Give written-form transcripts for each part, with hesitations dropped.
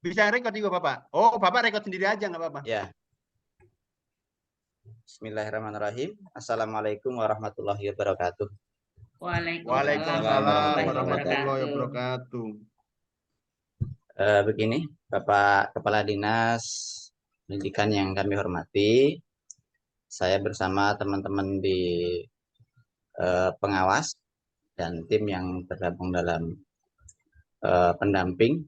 Bisa record juga Bapak? Oh, Bapak record sendiri aja nggak apa-apa. Ya. Bismillahirrahmanirrahim. Assalamualaikum warahmatullahi wabarakatuh. Waalaikumsalam warahmatullahi wabarakatuh. Begini, Bapak Kepala Dinas Pendidikan yang kami hormati, saya bersama teman-teman di pengawas dan tim yang tergabung dalam pendamping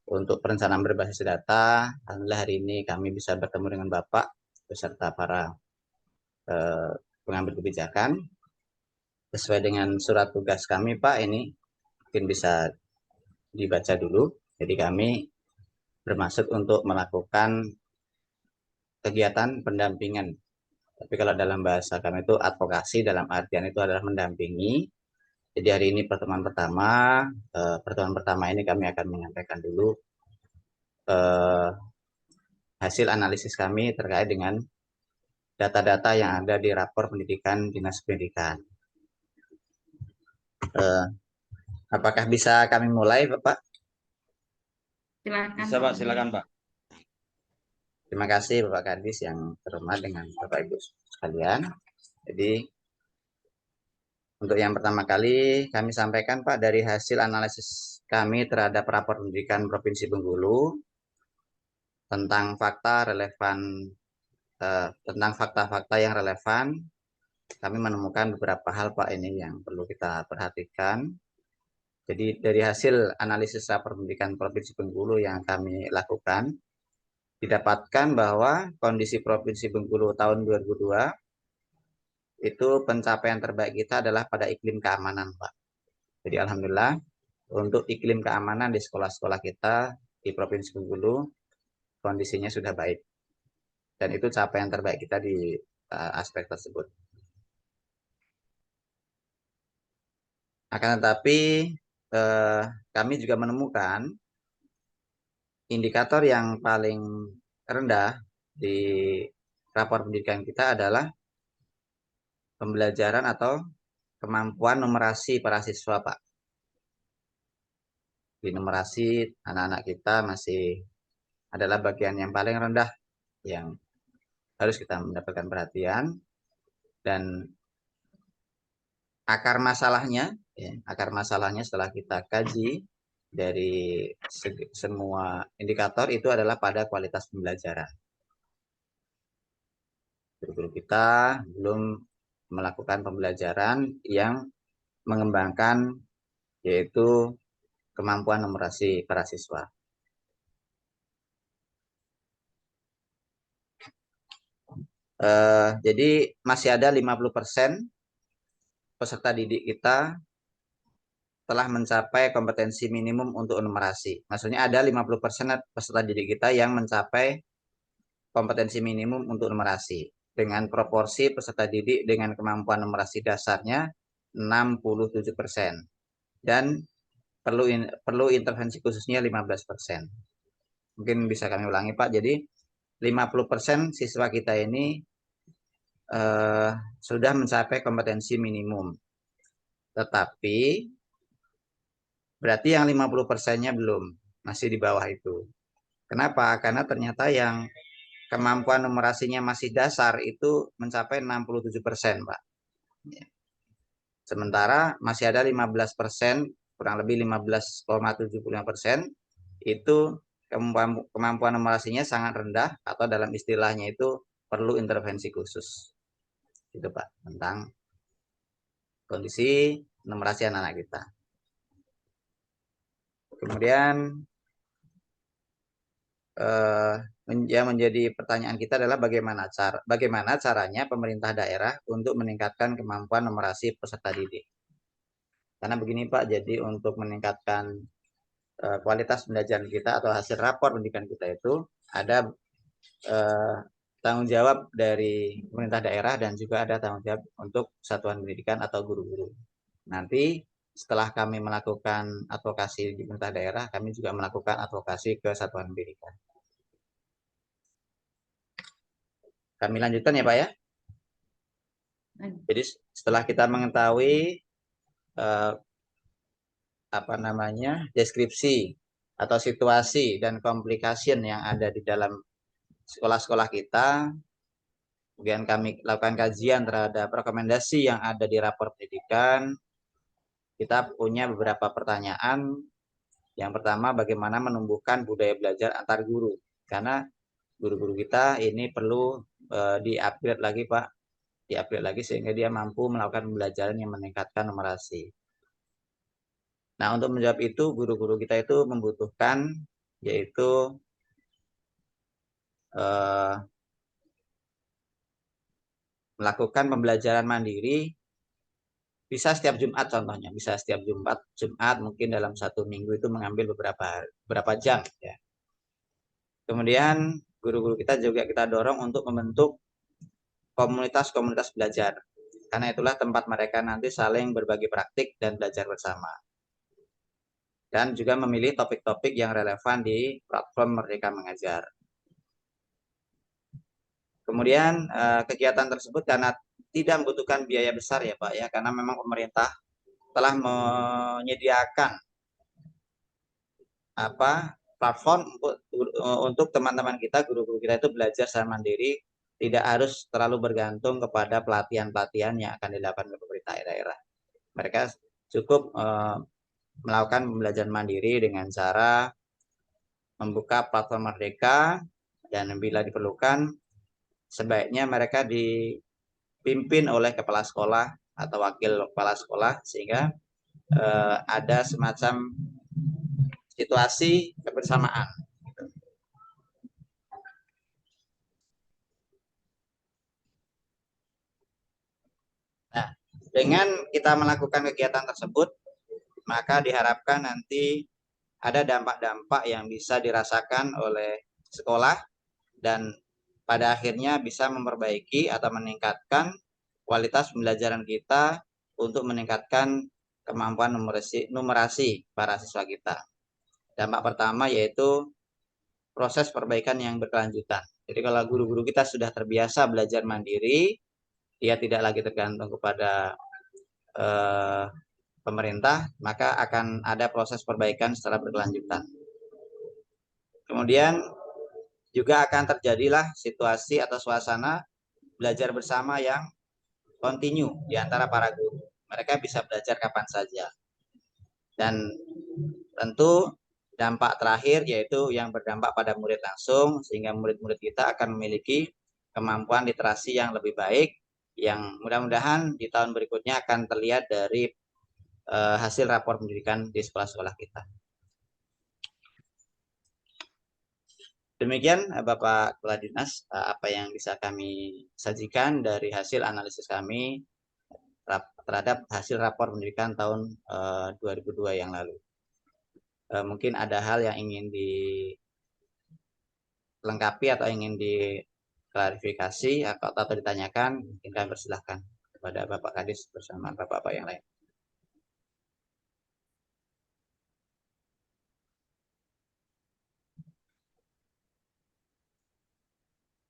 untuk perencanaan berbasis data. Alhamdulillah hari ini kami bisa bertemu dengan Bapak beserta para pengambil kebijakan. Sesuai dengan surat tugas kami, Pak, ini mungkin bisa dibaca dulu. Jadi kami bermaksud untuk melakukan kegiatan pendampingan. Tapi kalau dalam bahasa kami itu advokasi, dalam artian itu adalah mendampingi. Jadi hari ini pertemuan pertama ini kami akan menyampaikan dulu hasil analisis kami terkait dengan data-data yang ada di rapor pendidikan Dinas Pendidikan. Apakah bisa kami mulai, Bapak? Silakan. Bisa, Pak, silakan, Pak. Terima kasih Bapak Kadis yang terhormat dengan Bapak Ibu sekalian. Jadi untuk yang pertama kali kami sampaikan Pak, dari hasil analisis kami terhadap rapor pendidikan Provinsi Bengkulu tentang fakta-fakta yang relevan, kami menemukan beberapa hal Pak ini yang perlu kita perhatikan. Jadi dari hasil analisis rapor pendidikan Provinsi Bengkulu yang kami lakukan, didapatkan bahwa kondisi Provinsi Bengkulu tahun 2002 itu pencapaian terbaik kita adalah pada iklim keamanan, Pak. Jadi alhamdulillah untuk iklim keamanan di sekolah-sekolah kita di Provinsi Bengkulu kondisinya sudah baik. Dan itu capaian terbaik kita di aspek tersebut. Akan tetapi kami juga menemukan indikator yang paling rendah di rapor pendidikan kita adalah pembelajaran atau kemampuan numerasi para siswa, Pak. Di numerasi anak-anak kita masih adalah bagian yang paling rendah yang harus kita mendapatkan perhatian. Dan akar masalahnya setelah kita kaji dari semua indikator itu adalah pada kualitas pembelajaran. Guru-guru kita belum melakukan pembelajaran yang mengembangkan yaitu kemampuan numerasi para siswa. Jadi masih ada 50% peserta didik kita telah mencapai kompetensi minimum untuk numerasi. Maksudnya ada 50% peserta didik kita yang mencapai kompetensi minimum untuk numerasi. Dengan proporsi peserta didik dengan kemampuan numerasi dasarnya 67%. Dan perlu intervensi khususnya 15%. Mungkin bisa kami ulangi Pak, jadi 50% siswa kita ini sudah mencapai kompetensi minimum. Tetapi berarti yang 50%-nya belum, masih di bawah itu. Kenapa? Karena ternyata yang kemampuan numerasinya masih dasar itu mencapai 67%, Pak. Sementara masih ada 15%, kurang lebih 15,75% itu kemampuan numerasinya sangat rendah atau dalam istilahnya itu perlu intervensi khusus. Itu Pak, tentang kondisi numerasi anak-anak kita. Kemudian yang menjadi pertanyaan kita adalah bagaimana caranya pemerintah daerah untuk meningkatkan kemampuan numerasi peserta didik. Karena begini Pak, jadi untuk meningkatkan kualitas pembelajaran kita atau hasil rapor pendidikan kita itu ada tanggung jawab dari pemerintah daerah dan juga ada tanggung jawab untuk satuan pendidikan atau guru-guru. Nanti setelah kami melakukan advokasi di pemerintah daerah, kami juga melakukan advokasi ke satuan pendidikan. Kami lanjutkan ya Pak ya. Jadi setelah kita mengetahui deskripsi atau situasi dan complication yang ada di dalam sekolah-sekolah kita. Kemudian kami lakukan kajian terhadap rekomendasi yang ada di rapor pendidikan. Kita punya beberapa pertanyaan. Yang pertama, bagaimana menumbuhkan budaya belajar antar guru? Karena guru-guru kita ini perlu di-upgrade lagi, Pak. Di-upgrade lagi sehingga dia mampu melakukan pembelajaran yang meningkatkan numerasi. Nah, untuk menjawab itu, guru-guru kita itu membutuhkan yaitu melakukan pembelajaran mandiri bisa setiap Jumat contohnya, bisa setiap Jumat mungkin dalam satu minggu itu mengambil beberapa jam ya. Kemudian guru-guru kita juga kita dorong untuk membentuk komunitas-komunitas belajar. Karena itulah tempat mereka nanti saling berbagi praktik dan belajar bersama. Dan juga memilih topik-topik yang relevan di platform Merdeka Mengajar. Kemudian kegiatan tersebut karena tidak membutuhkan biaya besar ya Pak ya, karena memang pemerintah telah menyediakan platform untuk teman-teman kita, guru-guru kita itu belajar secara mandiri, tidak harus terlalu bergantung kepada pelatihan-pelatihan yang akan dilakukan oleh pemerintah daerah. Mereka cukup melakukan pembelajaran mandiri dengan cara membuka platform Merdeka, dan bila diperlukan sebaiknya mereka dipimpin oleh kepala sekolah atau wakil kepala sekolah sehingga ada semacam situasi kebersamaan. Nah, dengan kita melakukan kegiatan tersebut, maka diharapkan nanti ada dampak-dampak yang bisa dirasakan oleh sekolah dan pada akhirnya bisa memperbaiki atau meningkatkan kualitas pembelajaran kita untuk meningkatkan kemampuan numerasi para siswa kita. Dampak pertama yaitu proses perbaikan yang berkelanjutan. Jadi kalau guru-guru kita sudah terbiasa belajar mandiri, dia tidak lagi tergantung kepada pemerintah, maka akan ada proses perbaikan secara berkelanjutan. Kemudian juga akan terjadilah situasi atau suasana belajar bersama yang kontinu di antara para guru. Mereka bisa belajar kapan saja. Dan tentu dampak terakhir yaitu yang berdampak pada murid langsung, sehingga murid-murid kita akan memiliki kemampuan literasi yang lebih baik, yang mudah-mudahan di tahun berikutnya akan terlihat dari hasil rapor pendidikan di sekolah-sekolah kita. Demikian Bapak Kepala Dinas, apa yang bisa kami sajikan dari hasil analisis kami terhadap hasil rapor pendidikan tahun 2002 yang lalu. Mungkin ada hal yang ingin dilengkapi atau ingin diklarifikasi atau ditanyakan, mungkin kami persilahkan kepada Bapak Kadis bersama Bapak-Bapak yang lain.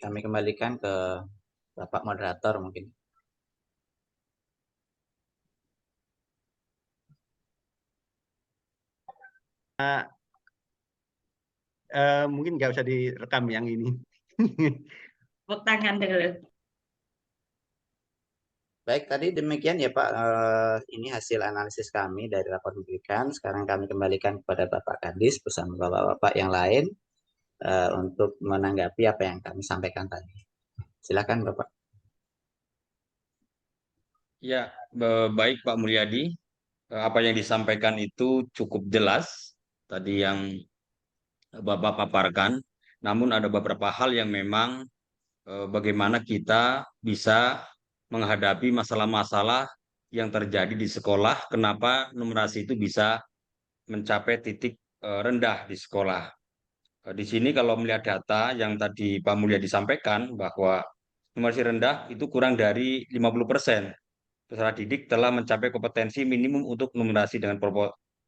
Kami kembalikan ke Bapak Moderator mungkin. Mungkin nggak usah direkam yang ini. Tepuk tangan dulu. Baik, tadi demikian ya Pak. Ini hasil analisis kami dari rapor pendidikan. Sekarang kami kembalikan kepada Bapak Kadis bersama Bapak-Bapak yang lain untuk menanggapi apa yang kami sampaikan tadi. Silakan Bapak. Ya, baik Pak Mulyadi. Apa yang disampaikan itu cukup jelas tadi yang Bapak paparkan. Namun ada beberapa hal yang memang bagaimana kita bisa menghadapi masalah-masalah yang terjadi di sekolah, kenapa numerasi itu bisa mencapai titik rendah di sekolah. Di sini kalau melihat data yang tadi Pak Mulyadi sampaikan bahwa numerasi rendah itu kurang dari 50%. Peserta didik telah mencapai kompetensi minimum untuk numerasi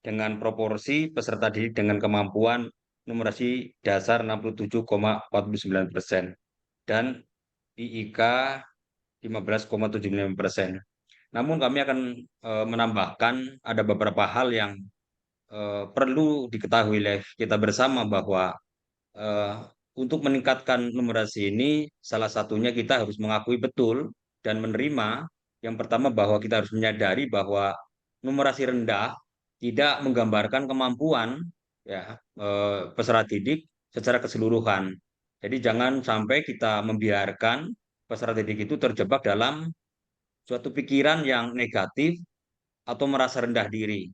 dengan proporsi peserta didik dengan kemampuan numerasi dasar 67,49% dan IIK 15,75%. Namun kami akan menambahkan ada beberapa hal yang perlu diketahui oleh kita bersama bahwa eh, untuk meningkatkan numerasi ini salah satunya kita harus mengakui betul dan menerima yang pertama bahwa kita harus menyadari bahwa numerasi rendah tidak menggambarkan kemampuan ya peserta didik secara keseluruhan. Jadi jangan sampai kita membiarkan peserta didik itu terjebak dalam suatu pikiran yang negatif atau merasa rendah diri.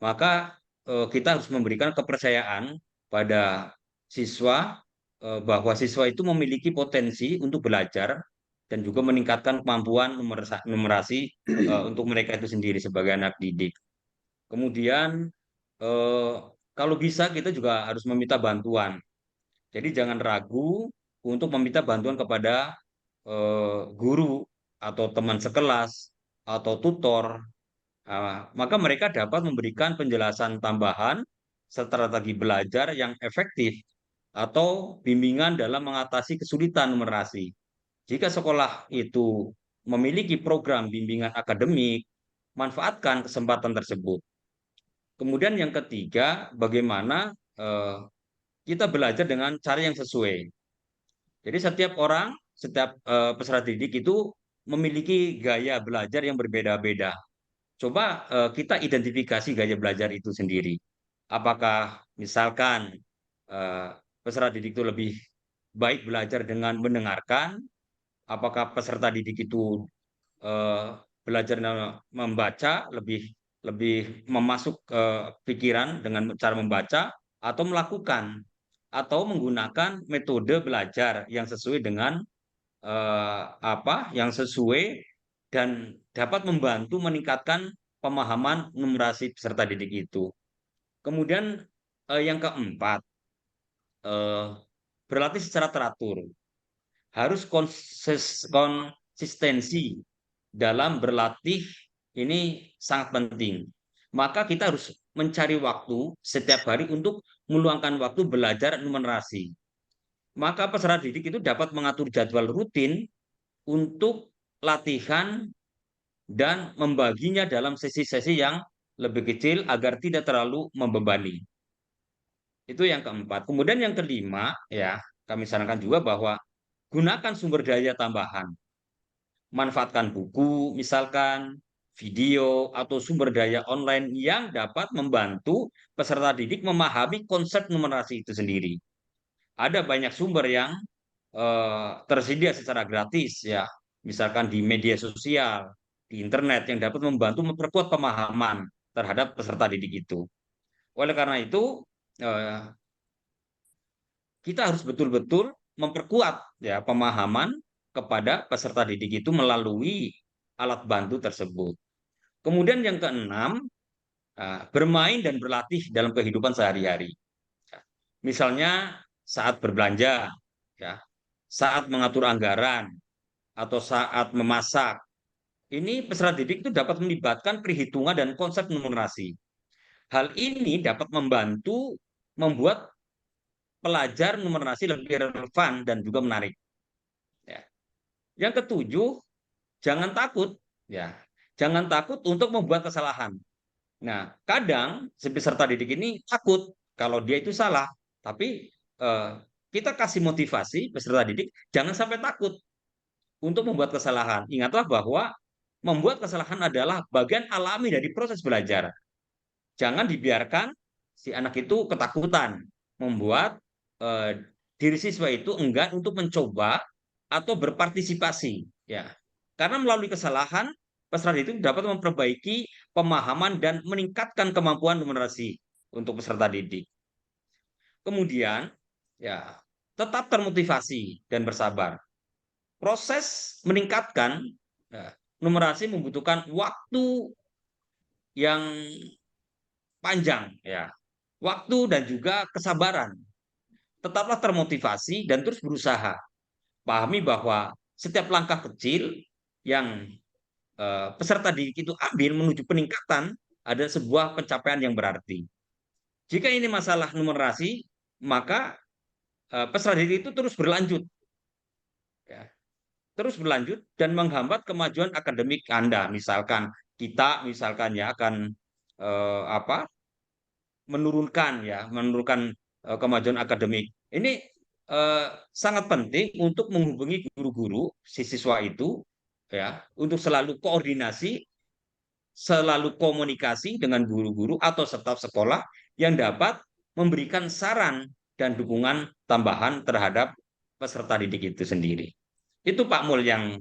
Maka kita harus memberikan kepercayaan pada siswa bahwa siswa itu memiliki potensi untuk belajar dan juga meningkatkan kemampuan numerasi untuk mereka itu sendiri sebagai anak didik. Kemudian eh, kalau bisa kita juga harus meminta bantuan. Jadi jangan ragu untuk meminta bantuan kepada guru atau teman sekelas atau tutor. Maka mereka dapat memberikan penjelasan tambahan, strategi belajar yang efektif, atau bimbingan dalam mengatasi kesulitan numerasi. Jika sekolah itu memiliki program bimbingan akademik, manfaatkan kesempatan tersebut. Kemudian yang ketiga, bagaimana kita belajar dengan cara yang sesuai. Jadi setiap orang, setiap peserta didik itu memiliki gaya belajar yang berbeda-beda. Coba kita identifikasi gaya belajar itu sendiri. Apakah misalkan eh, peserta didik itu lebih baik belajar dengan mendengarkan? Apakah peserta didik itu eh, belajar membaca lebih lebih memasuk ke pikiran dengan cara membaca atau melakukan atau menggunakan metode belajar yang sesuai dengan yang sesuai dan dapat membantu meningkatkan pemahaman numerasi peserta didik itu. Kemudian yang keempat, eh, berlatih secara teratur. Harus konsistensi dalam berlatih ini sangat penting. Maka kita harus mencari waktu setiap hari untuk meluangkan waktu belajar numerasi. Maka peserta didik itu dapat mengatur jadwal rutin untuk latihan dan membaginya dalam sesi-sesi yang lebih kecil agar tidak terlalu membebani. Itu yang keempat. Kemudian yang kelima, ya, kami sarankan juga bahwa gunakan sumber daya tambahan. Manfaatkan buku, misalkan video atau sumber daya online yang dapat membantu peserta didik memahami konsep numerasi itu sendiri. Ada banyak sumber yang tersedia secara gratis ya, misalkan di media sosial, di internet yang dapat membantu memperkuat pemahaman terhadap peserta didik itu. Oleh karena itu, kita harus betul-betul memperkuat ya pemahaman kepada peserta didik itu melalui alat bantu tersebut. Kemudian yang keenam, bermain dan berlatih dalam kehidupan sehari-hari. Misalnya saat berbelanja, ya, saat mengatur anggaran, atau saat memasak. Ini peserta didik itu dapat melibatkan perhitungan dan konsep numerasi. Hal ini dapat membantu membuat pelajar numerasi lebih relevan dan juga menarik. Ya. Yang ketujuh, jangan takut, ya, jangan takut untuk membuat kesalahan. Nah, kadang si peserta didik ini takut kalau dia itu salah, tapi kita kasih motivasi peserta didik jangan sampai takut untuk membuat kesalahan. Ingatlah bahwa membuat kesalahan adalah bagian alami dari proses belajar. Jangan dibiarkan si anak itu ketakutan membuat diri siswa itu enggan untuk mencoba atau berpartisipasi. Ya, karena melalui kesalahan peserta didik dapat memperbaiki pemahaman dan meningkatkan kemampuan numerasi untuk peserta didik. Kemudian, ya, tetap termotivasi dan bersabar. Proses meningkatkan ya, numerasi membutuhkan waktu yang panjang, ya, waktu dan juga kesabaran. Tetaplah termotivasi dan terus berusaha. Pahami bahwa setiap langkah kecil yang peserta didik itu ambil menuju peningkatan ada sebuah pencapaian yang berarti. Jika ini masalah numerasi, maka peserta didik itu terus berlanjut, ya, terus berlanjut dan menghambat kemajuan akademik Anda. Misalkan kita, misalkan ya akan apa menurunkan kemajuan akademik. Ini sangat penting untuk menghubungi guru-guru si siswa itu ya, untuk selalu koordinasi, selalu komunikasi dengan guru-guru atau staf sekolah yang dapat memberikan saran dan dukungan tambahan terhadap peserta didik itu sendiri. Itu Pak Mul yang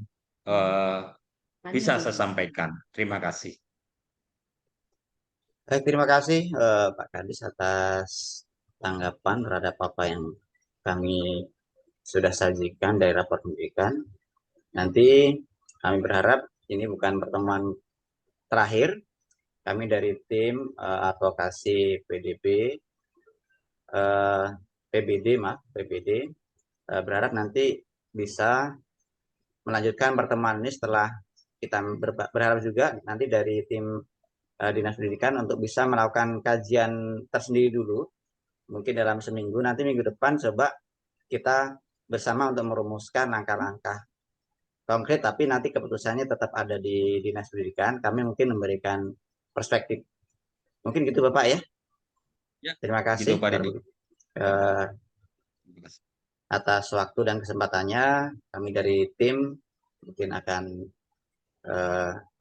bisa saya sampaikan. Terima kasih. Baik, terima kasih Pak Kadis atas tanggapan terhadap apa yang kami sudah sajikan dari rapor pendidikan. Nanti kami berharap ini bukan pertemuan terakhir. Kami dari tim advokasi PBD berharap nanti bisa melanjutkan pertemuan ini setelah kita berharap juga nanti dari tim Dinas Pendidikan untuk bisa melakukan kajian tersendiri dulu, mungkin dalam seminggu. Nanti minggu depan coba kita bersama untuk merumuskan langkah-langkah konkret, tapi nanti keputusannya tetap ada di Dinas Pendidikan. Kami mungkin memberikan perspektif. Mungkin gitu Bapak ya. Ya, terima gitu, kasih Pak Didi. Atas waktu dan kesempatannya. Kami dari tim mungkin akan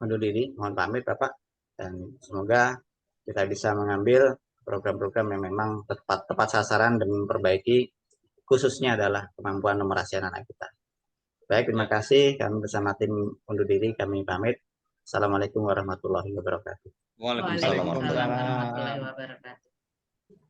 undur diri. Mohon pamit Bapak. Dan semoga kita bisa mengambil program-program yang memang tepat sasaran dan memperbaiki, khususnya adalah kemampuan numerasi anak kita. Baik, terima kasih. Kami bersama tim undur diri, kami pamit. Assalamualaikum warahmatullahi wabarakatuh. Waalaikumsalam warahmatullahi warahmatullahi wabarakatuh.